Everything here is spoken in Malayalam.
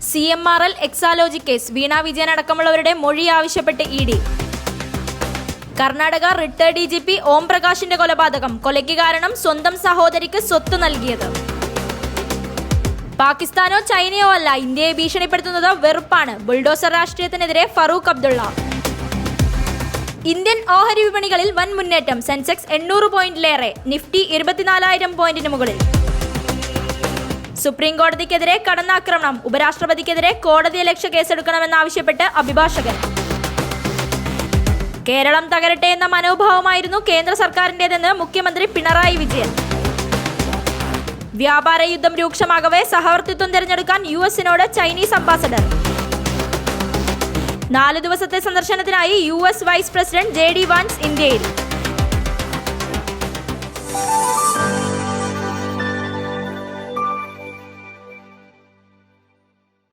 CMRL എക്സാലോജി കേസ് വീണ വിജയൻ അടക്കമുള്ളവരുടെ മൊഴി ആവശ്യപ്പെട്ട് ED. കർണാടക റിട്ടയർഡ് DGP ഓം പ്രകാശിന്റെ കൊലപാതകം. കൊലയ്ക്ക് കാരണം സ്വന്തം സഹോദരിക്ക് സ്വത്ത് നൽകിയത്. പാകിസ്ഥാനോ ചൈനയോ അല്ല ഇന്ത്യയെ ഭീഷണിപ്പെടുത്തുന്നത് വെറുപ്പാണ്. ബുൾഡോസർ രാഷ്ട്രീയത്തിനെതിരെ ഫറൂഖ് അബ്ദുള്ള. ഇന്ത്യൻ ഓഹരി വിപണികളിൽ വൻ മുന്നേറ്റം. സെൻസെക്സ് 800 പോയിന്റിലേറെ. നിഫ്റ്റി 24,000 പോയിന്റിന് മുകളിൽ. സുപ്രീം കോടതിക്കെതിരെ കടന്നാക്രമണം. ഉപരാഷ്ട്രപതിക്കെതിരെ കോടതിയലക്ഷ്യ കേസെടുക്കണമെന്നാവശ്യപ്പെട്ട് അഭിഭാഷകൻ. കേരളം തകരട്ടെ എന്ന മനോഭാവമായിരുന്നു കേന്ദ്ര സർക്കാരിന്റേതെന്ന് മുഖ്യമന്ത്രി പിണറായി വിജയൻ. വ്യാപാര യുദ്ധം രൂക്ഷമാകവേ സഹവർത്തിത്വം തിരഞ്ഞെടുക്കാൻ US-നോട് ചൈനീസ് അംബാസഡർ. 4 ദിവസത്തെ സന്ദർശനത്തിനായി US vice president JD Vance ഇന്ത്യയിൽ.